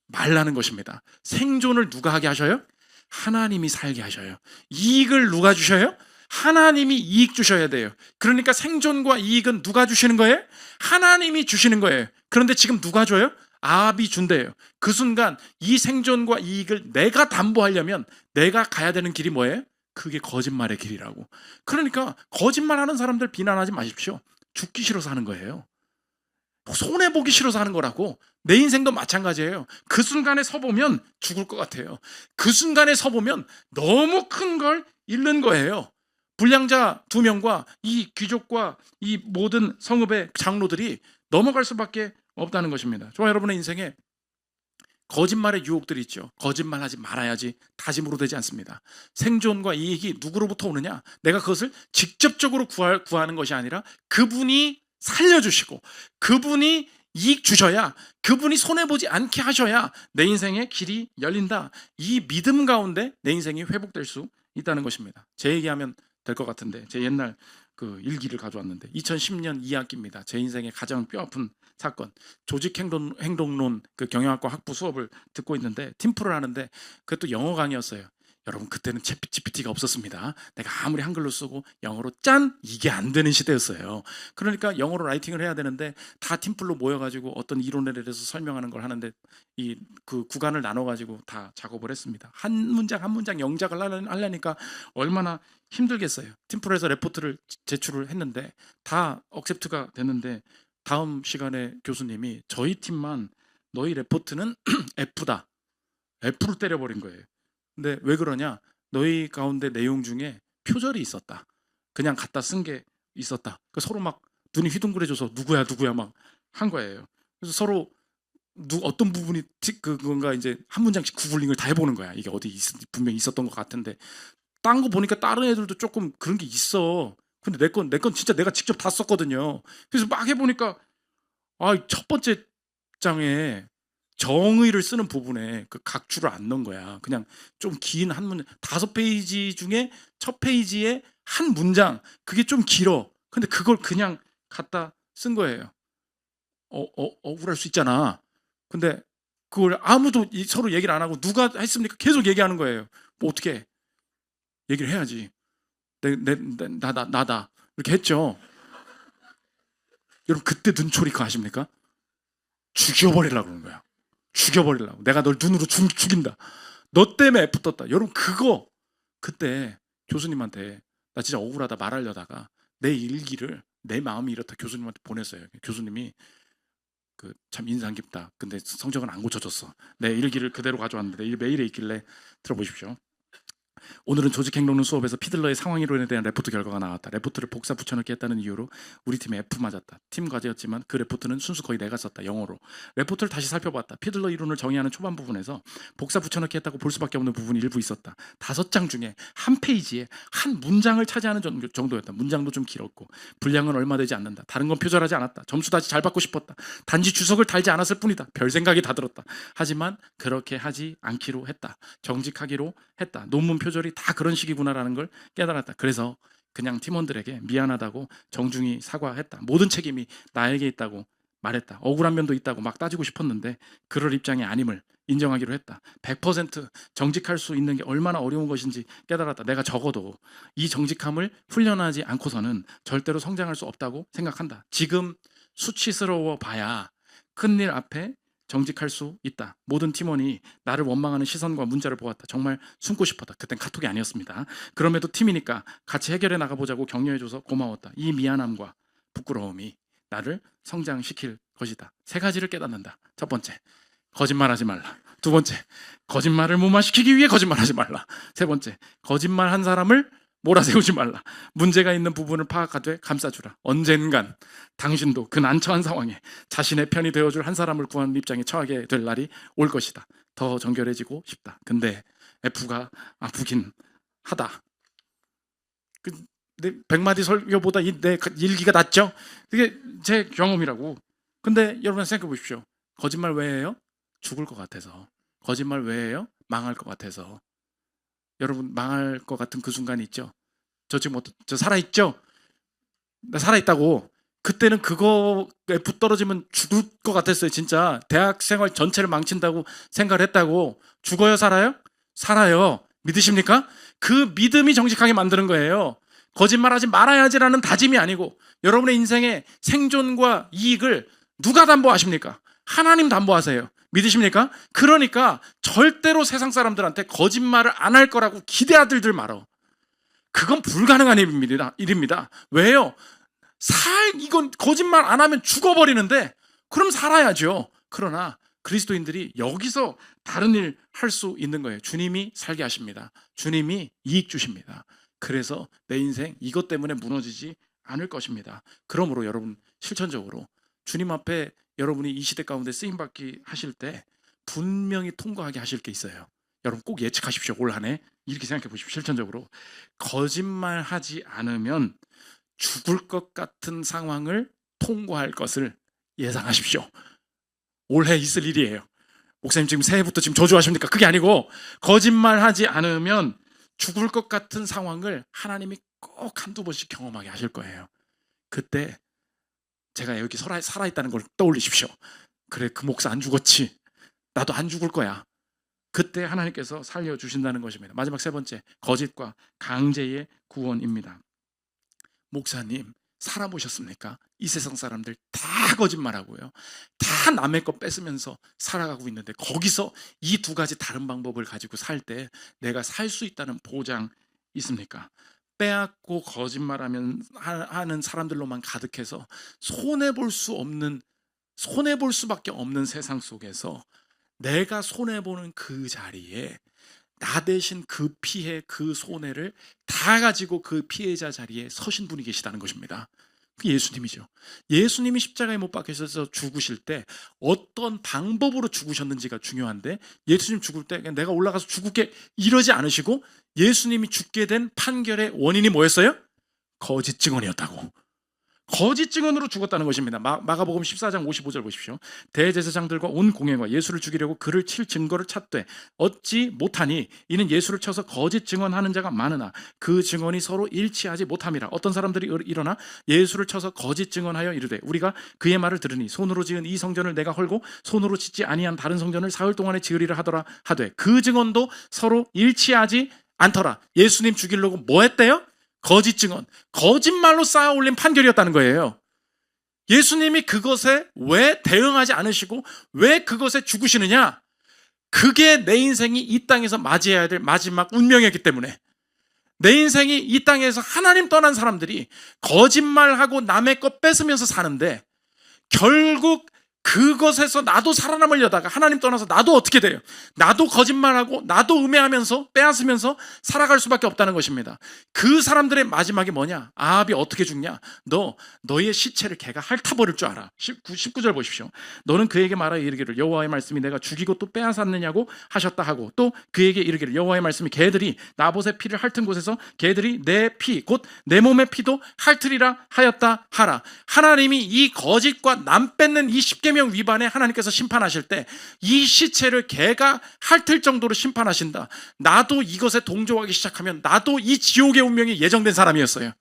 말라는 것입니다. 생존을 누가 하게 하셔요? 하나님이 살게 하셔요. 이익을 누가 주셔요? 하나님이 이익 주셔야 돼요. 그러니까 생존과 이익은 누가 주시는 거예요? 하나님이 주시는 거예요. 그런데 지금 누가 줘요? 아합이 준대요. 그 순간 이 생존과 이익을 내가 담보하려면 내가 가야 되는 길이 뭐예요? 그게 거짓말의 길이라고. 그러니까 거짓말하는 사람들 비난하지 마십시오. 죽기 싫어서 하는 거예요. 손해보기 싫어서 하는 거라고. 내 인생도 마찬가지예요. 그 순간에 서보면 죽을 것 같아요. 그 순간에 서보면 너무 큰 걸 잃는 거예요. 불량자 2명과 이 귀족과 이 모든 성읍의 장로들이 넘어갈 수밖에 없다는 것입니다. 저와 여러분의 인생에 거짓말의 유혹들이 있죠. 거짓말하지 말아야지 다짐으로 되지 않습니다. 생존과 이익이 누구로부터 오느냐? 내가 그것을 직접적으로 구하는 것이 아니라 그분이 살려주시고 그분이 이익 주셔야, 그분이 손해보지 않게 하셔야 내 인생의 길이 열린다. 이 믿음 가운데 내 인생이 회복될 수 있다는 것입니다. 제 얘기하면 될 것 같은데, 제 옛날 그 일기를 가져왔는데 2010년 2학기입니다. 제 인생의 가장 뼈아픈 사건, 행동론 그 경영학과 학부 수업을 듣고 있는데 팀플을 하는데 그것도 영어 강의였어요. 여러분, 그때는 챗 GPT가 없었습니다. 내가 아무리 한글로 쓰고 영어로 짠 이게 안 되는 시대였어요. 그러니까 영어로 라이팅을 해야 되는데 다 팀플로 모여가지고 어떤 이론에 대해서 설명하는 걸 하는데 이 그 구간을 나눠가지고 다 작업을 했습니다. 한 문장 한 문장 영작을 하려니까 얼마나 힘들겠어요. 팀플에서 레포트를 제출을 했는데 다 억셉트가 됐는데 다음 시간에 교수님이 저희 팀만 너희 레포트는 F다. F를 때려버린 거예요. 근데 왜 그러냐? 너희 가운데 내용 중에 표절이 있었다. 그냥 갖다 쓴 게 있었다. 서로 막 눈이 휘둥그레져서 누구야 막 한 거예요. 그래서 서로 어떤 부분이 그건가 이제 한 문장씩 구글링을 다 해보는 거야. 이게 어디 분명히 있었던 것 같은데 딴 거 보니까 다른 애들도 조금 그런 게 있어. 근데 내 건 진짜 내가 직접 다 썼거든요. 그래서 막 해보니까 첫 번째 장에 정의를 쓰는 부분에 그 각주를 안 넣은 거야. 그냥 좀 긴 한 문장, 5페이지 중에 첫 페이지에 한 문장, 그게 좀 길어. 근데 그걸 그냥 갖다 쓴 거예요. 억울할 수 있잖아. 근데 그걸 아무도 서로 얘기를 안 하고 누가 했습니까? 계속 얘기하는 거예요. 뭐 어떻게 해? 얘기를 해야지. 나다. 이렇게 했죠. 여러분, 그때 눈초리 그거 아십니까? 죽여버리려고 그러는 거야. 죽여버리려고. 내가 널 눈으로 죽인다. 너 때문에 F 떴다. 여러분, 그거 그때 교수님한테 나 진짜 억울하다 말하려다가 내 일기를, 내 마음이 이렇다 교수님한테 보냈어요. 교수님이 참 인상 깊다. 근데 성적은 안 고쳐졌어. 내 일기를 그대로 가져왔는데 메일에 있길래 들어보십시오. 오늘은 조직행동론 수업에서 피들러의 상황이론에 대한 레포트 결과가 나왔다. 레포트를 복사 붙여넣기 했다는 이유로 우리 팀에 F 맞았다. 팀 과제였지만 그 레포트는 순수 거의 내가 썼다. 영어로. 레포트를 다시 살펴봤다. 피들러 이론을 정의하는 초반 부분에서 복사 붙여넣기 했다고 볼 수밖에 없는 부분이 일부 있었다. 5장 중에 한 페이지에 한 문장을 차지하는 정도였다. 문장도 좀 길었고 분량은 얼마 되지 않는다. 다른 건 표절하지 않았다. 점수 다시 잘 받고 싶었다. 단지 주석을 달지 않았을 뿐이다. 별 생각이 다 들었다. 하지만 그렇게 하지 않기로 했다. 정직하기로 했다. 논문 표절이 다 그런 식이구나라는 걸 깨달았다. 그래서 그냥 팀원들에게 미안하다고 정중히 사과했다. 모든 책임이 나에게 있다고 말했다. 억울한 면도 있다고 막 따지고 싶었는데 그럴 입장이 아님을 인정하기로 했다. 100% 정직할 수 있는 게 얼마나 어려운 것인지 깨달았다. 내가 적어도 이 정직함을 훈련하지 않고서는 절대로 성장할 수 없다고 생각한다. 지금 수치스러워 봐야 큰일 앞에 정직할 수 있다. 모든 팀원이 나를 원망하는 시선과 문자를 보았다. 정말 숨고 싶었다. 그땐 카톡이 아니었습니다. 그럼에도 팀이니까 같이 해결해 나가보자고 격려해줘서 고마웠다. 이 미안함과 부끄러움이 나를 성장시킬 것이다. 3가지를 깨닫는다. 첫 번째, 거짓말하지 말라. 두 번째, 거짓말을 무마시키기 위해 거짓말하지 말라. 세 번째, 거짓말한 사람을 몰아세우지 말라. 문제가 있는 부분을 파악하되 감싸주라. 언젠간 당신도 그 난처한 상황에 자신의 편이 되어줄 한 사람을 구하는 입장에 처하게 될 날이 올 것이다. 더 정결해지고 싶다. 근데 F가 아프긴 하다. 내 100마디 설교보다 내 일기가 낫죠? 그게 제 경험이라고. 근데 여러분 생각해 보십시오. 거짓말 왜 해요? 죽을 것 같아서. 거짓말 왜 해요? 망할 것 같아서. 여러분, 망할 것 같은 그 순간이 있죠? 저 지금 저 살아있죠? 나 살아있다고. 그때는 그거 F 떨어지면 죽을 것 같았어요. 진짜 대학 생활 전체를 망친다고 생각을 했다고. 죽어요 살아요? 살아요. 믿으십니까? 그 믿음이 정직하게 만드는 거예요. 거짓말하지 말아야지라는 다짐이 아니고. 여러분의 인생의 생존과 이익을 누가 담보하십니까? 하나님 담보하세요. 믿으십니까? 그러니까 절대로 세상 사람들한테 거짓말을 안 할 거라고 기대하들들 말어. 그건 불가능한 일입니다. 왜요? 이건 거짓말 안 하면 죽어버리는데 그럼 살아야죠. 그러나 그리스도인들이 여기서 다른 일 할 수 있는 거예요. 주님이 살게 하십니다. 주님이 이익 주십니다. 그래서 내 인생 이것 때문에 무너지지 않을 것입니다. 그러므로 여러분 실천적으로 주님 앞에 여러분이 이 시대 가운데 쓰임받기 하실 때 분명히 통과하게 하실 게 있어요. 여러분 꼭 예측하십시오. 올 한 해 이렇게 생각해 보십시오. 실천적으로 거짓말하지 않으면 죽을 것 같은 상황을 통과할 것을 예상하십시오. 올해 있을 일이에요. 목사님 지금 새해부터 지금 저주하십니까? 그게 아니고 거짓말하지 않으면 죽을 것 같은 상황을 하나님이 꼭 한두 번씩 경험하게 하실 거예요. 그때 제가 여기 살아있다는 걸 떠올리십시오. 그래, 그 목사 안 죽었지. 나도 안 죽을 거야. 그때 하나님께서 살려주신다는 것입니다. 마지막 세 번째, 거짓과 강제의 구원입니다. 목사님, 살아보셨습니까? 이 세상 사람들 다 거짓말하고요. 다 남의 것 뺏으면서 살아가고 있는데 거기서 이 두 가지 다른 방법을 가지고 살 때 내가 살 수 있다는 보장 있습니까? 빼앗고 거짓말하면 하는 사람들로만 가득해서 손해볼 수밖에 없는 세상 속에서 내가 손해보는 그 자리에 나 대신 그 피해, 그 손해를 다 가지고 그 피해자 자리에 서신 분이 계시다는 것입니다. 그 예수님이죠. 예수님이 십자가에 못 박히셔서 죽으실 때 어떤 방법으로 죽으셨는지가 중요한데, 예수님 죽을 때 내가 올라가서 죽을게 이러지 않으시고 예수님이 죽게 된 판결의 원인이 뭐였어요? 거짓 증언이었다고. 거짓 증언으로 죽었다는 것입니다. 마가복음 14장 55절 보십시오. 대제사장들과 온 공회가 예수를 죽이려고 그를 칠 증거를 찾되 얻지 못하니 이는 예수를 쳐서 거짓 증언하는 자가 많으나 그 증언이 서로 일치하지 못함이라. 어떤 사람들이 일어나 예수를 쳐서 거짓 증언하여 이르되 우리가 그의 말을 들으니 손으로 지은 이 성전을 내가 헐고 손으로 짓지 아니한 다른 성전을 사흘 동안에 지으리라 하더라 하되 그 증언도 서로 일치하지 않더라. 예수님 죽이려고 뭐 했대요? 거짓 증언, 거짓말로 쌓아 올린 판결이었다는 거예요. 예수님이 그것에 왜 대응하지 않으시고 왜 그것에 죽으시느냐? 그게 내 인생이 이 땅에서 맞이해야 될 마지막 운명이었기 때문에. 내 인생이 이 땅에서 하나님 떠난 사람들이 거짓말하고 남의 것 뺏으면서 사는데 결국 그것에서 나도 살아남으려다가 하나님 떠나서 나도 어떻게 돼요? 나도 거짓말하고 나도 음해하면서 빼앗으면서 살아갈 수밖에 없다는 것입니다. 그 사람들의 마지막이 뭐냐? 아합이 어떻게 죽냐? 너의 시체를 개가 핥아버릴 줄 알아. 19절 보십시오. 너는 그에게 말하여 이르기를 여호와의 말씀이 내가 죽이고 또 빼앗았느냐고 하셨다 하고 또 그에게 이르기를 여호와의 말씀이 개들이 나봇의 피를 핥은 곳에서 개들이 내 피 곧 내 몸의 피도 핥으리라 하였다 하라. 하나님이 이 거짓과 남 뺏는 이 십계명 위반에 하나님께서 심판하실 때 이 시체를 개가 핥을 정도로 심판하신다. 나도 이것에 동조하기 시작하면 나도 이 지옥의 운명이 예정된 사람이었어요.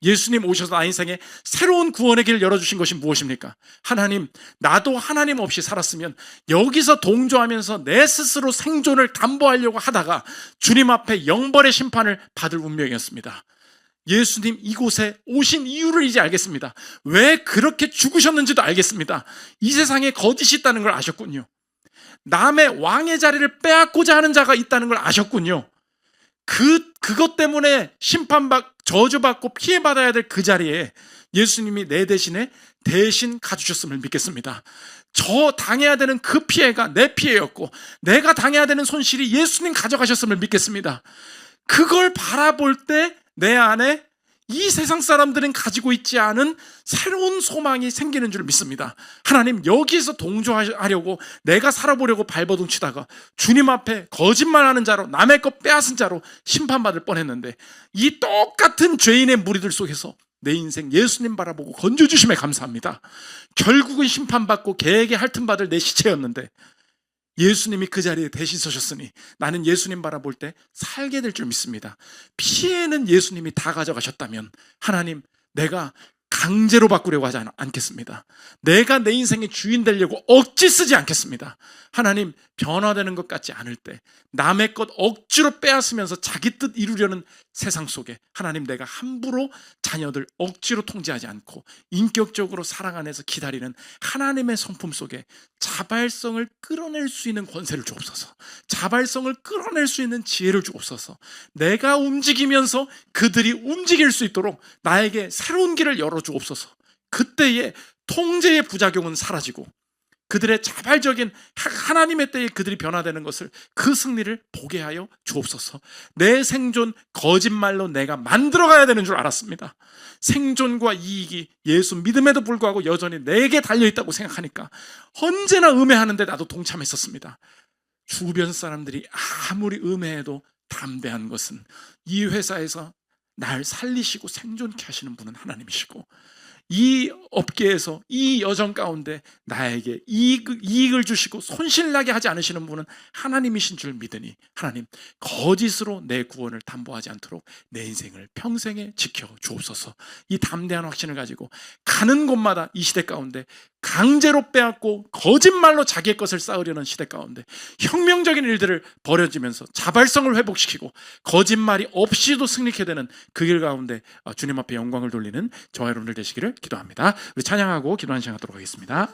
예수님 오셔서 나 인생에 새로운 구원의 길을 열어주신 것이 무엇입니까? 하나님, 나도 하나님 없이 살았으면 여기서 동조하면서 내 스스로 생존을 담보하려고 하다가 주님 앞에 영벌의 심판을 받을 운명이었습니다. 예수님 이곳에 오신 이유를 이제 알겠습니다. 왜 그렇게 죽으셨는지도 알겠습니다. 이 세상에 거짓이 있다는 걸 아셨군요. 남의 왕의 자리를 빼앗고자 하는 자가 있다는 걸 아셨군요. 그것 때문에 저주받고 피해받아야 될 그 자리에 예수님이 내 대신에 대신 가주셨음을 믿겠습니다. 저 당해야 되는 그 피해가 내 피해였고 내가 당해야 되는 손실이 예수님 가져가셨음을 믿겠습니다. 그걸 바라볼 때 내 안에 이 세상 사람들은 가지고 있지 않은 새로운 소망이 생기는 줄 믿습니다. 하나님, 여기에서 동조하려고 내가 살아보려고 발버둥 치다가 주님 앞에 거짓말하는 자로 남의 것 빼앗은 자로 심판받을 뻔했는데 이 똑같은 죄인의 무리들 속에서 내 인생 예수님 바라보고 건져주심에 감사합니다. 결국은 심판받고 개에게 핥음받을 내 시체였는데 예수님이 그 자리에 대신 서셨으니 나는 예수님 바라볼 때 살게 될 줄 믿습니다. 피해는 예수님이 다 가져가셨다면 하나님, 내가 강제로 바꾸려고 하지 않겠습니다. 내가 내 인생의 주인 되려고 억지 쓰지 않겠습니다. 하나님, 변화되는 것 같지 않을 때 남의 것 억지로 빼앗으면서 자기 뜻 이루려는 세상 속에 하나님, 내가 함부로 자녀들 억지로 통제하지 않고 인격적으로 사랑 안에서 기다리는 하나님의 성품 속에 자발성을 끌어낼 수 있는 권세를 주옵소서. 자발성을 끌어낼 수 있는 지혜를 주옵소서. 내가 움직이면서 그들이 움직일 수 있도록 나에게 새로운 길을 열어주옵소서. 그때의 통제의 부작용은 사라지고 그들의 자발적인 하나님의 때에 그들이 변화되는 것을, 그 승리를 보게 하여 주옵소서. 내 생존 거짓말로 내가 만들어가야 되는 줄 알았습니다. 생존과 이익이 예수 믿음에도 불구하고 여전히 내게 달려있다고 생각하니까 언제나 음해하는데 나도 동참했었습니다. 주변 사람들이 아무리 음해해도 담대한 것은 이 회사에서 날 살리시고 생존케 하시는 분은 하나님이시고, 이 업계에서 이 여정 가운데 나에게 이익을 주시고 손실나게 하지 않으시는 분은 하나님이신 줄 믿으니, 하나님, 거짓으로 내 구원을 담보하지 않도록 내 인생을 평생에 지켜 주옵소서. 이 담대한 확신을 가지고 가는 곳마다 이 시대 가운데 강제로 빼앗고 거짓말로 자기의 것을 쌓으려는 시대 가운데 혁명적인 일들을 벌여지면서 자발성을 회복시키고 거짓말이 없이도 승리케 되는 그 길 가운데 주님 앞에 영광을 돌리는 저와 여러분들 되시기를 기도합니다. 우리 찬양하고 기도하는 시간 갖도록 하겠습니다.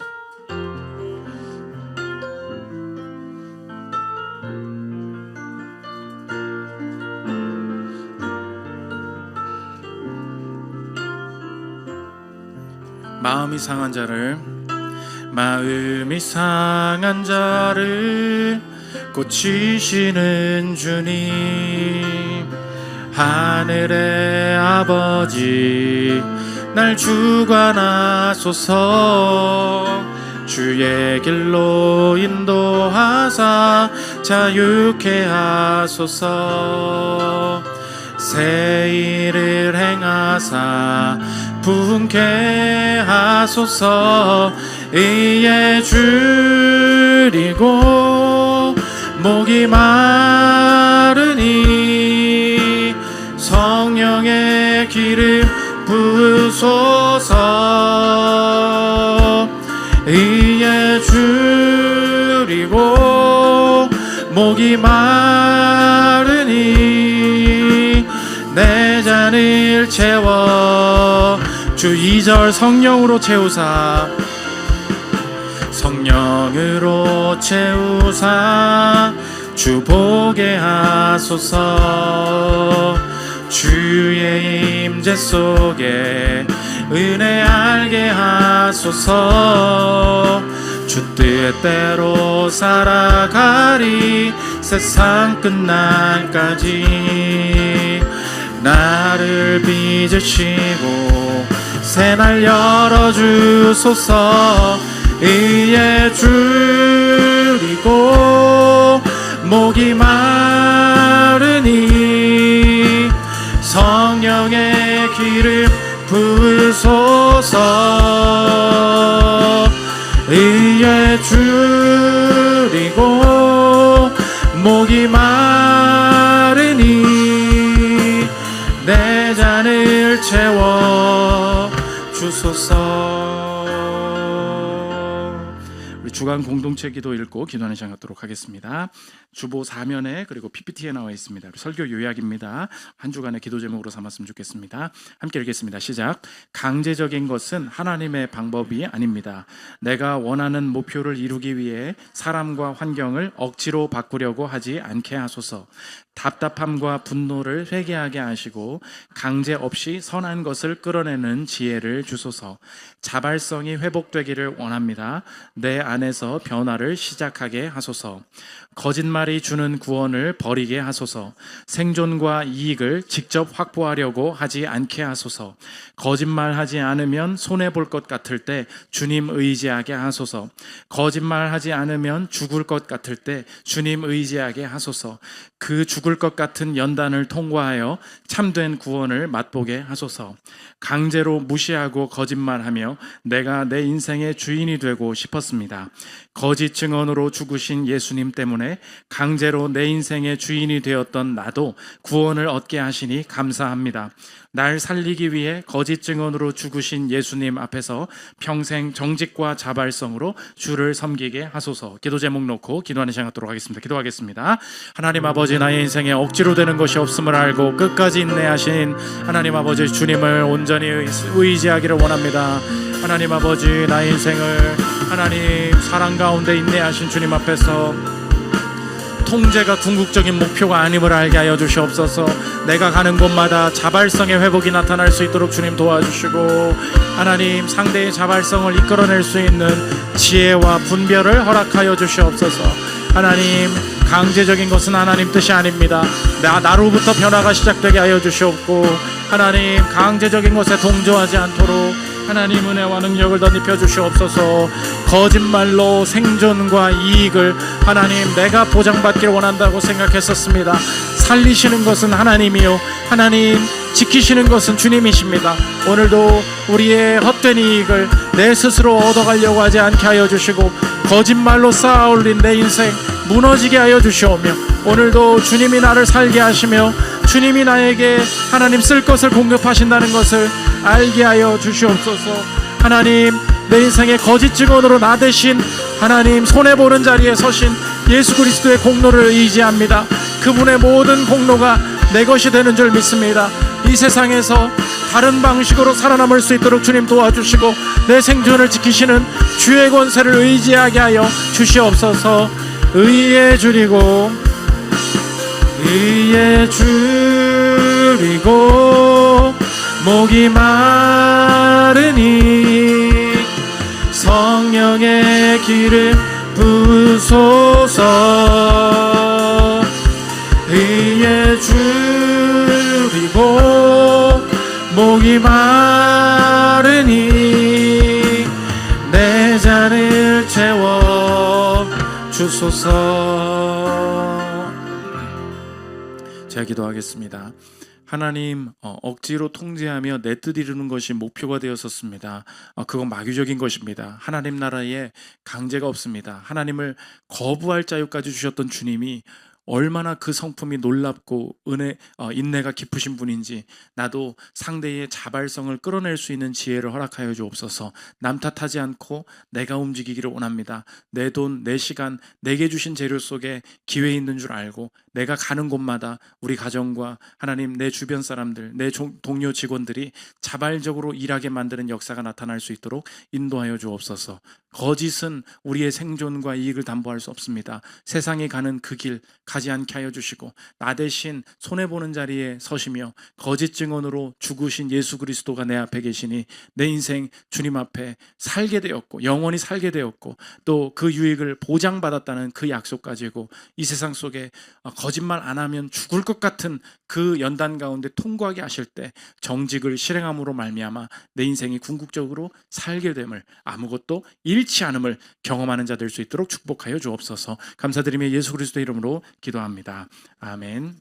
마음이 상한 자를 고치시는 주님, 하늘의 아버지 날 주관하소서. 주의 길로 인도하사 자유케 하소서. 새 일을 행하사 부흥케 하소서. 이에 줄이고 목이 마르니 성령의 기름 부으소서. 이에 줄이고 목이 마르니 내 잔을 채워. 주 2절 성령으로 채우사, 성령으로 채우사 주 보게 하소서. 주의 임재 속에 은혜 알게 하소서. 주 뜻대로 살아가리 세상 끝날까지. 나를 빚으시고 새날 열어주소서. 이에 줄이고 목이 마르니 성령의 기름 부으소서. 이에 줄이고 목이 마르니 내 잔을 채워 주소서. 우리 주간 공동체 기도 읽고 기도하는 시간 갖도록 하겠습니다. 주보 4면에 그리고 PPT에 나와 있습니다. 설교 요약입니다. 한 주간의 기도 제목으로 삼았으면 좋겠습니다. 함께 읽겠습니다. 시작. 강제적인 것은 하나님의 방법이 아닙니다. 내가 원하는 목표를 이루기 위해 사람과 환경을 억지로 바꾸려고 하지 않게 하소서. 답답함과 분노를 회개하게 하시고 강제 없이 선한 것을 끌어내는 지혜를 주소서. 자발성이 회복되기를 원합니다. 내 안에서 변화를 시작하게 하소서. 거짓말이 주는 구원을 버리게 하소서. 생존과 이익을 직접 확보하려고 하지 않게 하소서. 거짓말하지 않으면 손해볼 것 같을 때 주님 의지하게 하소서. 거짓말하지 않으면 죽을 것 같을 때 주님 의지하게 하소서. 그 죽을 것 같은 연단을 통과하여 참된 구원을 맛보게 하소서. 강제로 무시하고 거짓말하며 내가 내 인생의 주인이 되고 싶었습니다. 거짓 증언으로 죽으신 예수님 때문에 강제로 내 인생의 주인이 되었던 나도 구원을 얻게 하시니 감사합니다. 날 살리기 위해 거짓 증언으로 죽으신 예수님 앞에서 평생 정직과 자발성으로 주를 섬기게 하소서. 기도 제목 놓고 기도하는 시간 갖도록 하겠습니다. 기도하겠습니다. 하나님 아버지, 나의 인생에 억지로 되는 것이 없음을 알고 끝까지 인내하신 하나님 아버지, 주님을 온전히 의지하기를 원합니다. 하나님 아버지, 나의 인생을 하나님 사랑 가운데 인내하신 주님 앞에서 통제가 궁극적인 목표가 아님을 알게 하여 주시옵소서. 내가 가는 곳마다 자발성의 회복이 나타날 수 있도록 주님 도와주시고, 하나님 상대의 자발성을 이끌어낼 수 있는 지혜와 분별을 허락하여 주시옵소서. 하나님 강제적인 것은 하나님 뜻이 아닙니다. 나로부터 변화가 시작되게 하여 주시옵고, 하나님 강제적인 것에 동조하지 않도록 하나님 은혜와 능력을 덧입혀 주시옵소서. 거짓말로 생존과 이익을 하나님 내가 보장받기를 원한다고 생각했었습니다. 살리시는 것은 하나님이요, 하나님 지키시는 것은 주님이십니다. 오늘도 우리의 헛된 이익을 내 스스로 얻어가려고 하지 않게 하여 주시고, 거짓말로 쌓아올린 내 인생 무너지게 하여 주시오며, 오늘도 주님이 나를 살게 하시며 주님이 나에게 하나님 쓸 것을 공급하신다는 것을 알게 하여 주시옵소서. 하나님 내 인생의 거짓 증언으로 나 대신 하나님 손해보는 자리에 서신 예수 그리스도의 공로를 의지합니다. 그분의 모든 공로가 내 것이 되는 줄 믿습니다. 이 세상에서 다른 방식으로 살아남을 수 있도록 주님 도와주시고, 내 생존을 지키시는 주의 권세를 의지하게 하여 주시옵소서. 의에 줄이고 목이 마르니 성령의 기름 부으소서. 의에 줄이고 목이 마르니 내 잔을 채워 주소서. 제가 기도하겠습니다. 하나님, 억지로 통제하며 내 뜻 이루는 것이 목표가 되었었습니다. 그건 마귀적인 것입니다. 하나님 나라에 강제가 없습니다. 하나님을 거부할 자유까지 주셨던 주님이 얼마나 그 성품이 놀랍고 인내가 깊으신 분인지, 나도 상대의 자발성을 끌어낼 수 있는 지혜를 허락하여 주옵소서. 남 탓하지 않고 내가 움직이기를 원합니다. 내 돈, 내 시간, 내게 주신 재료 속에 기회 있는 줄 알고 내가 가는 곳마다 우리 가정과 하나님 내 주변 사람들, 내 동료 직원들이 자발적으로 일하게 만드는 역사가 나타날 수 있도록 인도하여 주옵소서. 거짓은 우리의 생존과 이익을 담보할 수 없습니다. 세상에 가는 그 길 가지 않게 하여 주시고, 나 대신 손해보는 자리에 서시며 거짓 증언으로 죽으신 예수 그리스도가 내 앞에 계시니 내 인생 주님 앞에 살게 되었고 영원히 살게 되었고, 또 그 유익을 보장받았다는 그 약속 가지고 이 세상 속에 거짓말 안 하면 죽을 것 같은 그 연단 가운데 통과하게 하실 때 정직을 실행함으로 말미암아 내 인생이 궁극적으로 살게 됨을, 아무것도 잃지 않음을 경험하는 자 될 수 있도록 축복하여 주옵소서. 감사드리며 예수 그리스도의 이름으로 기도합니다. 아멘.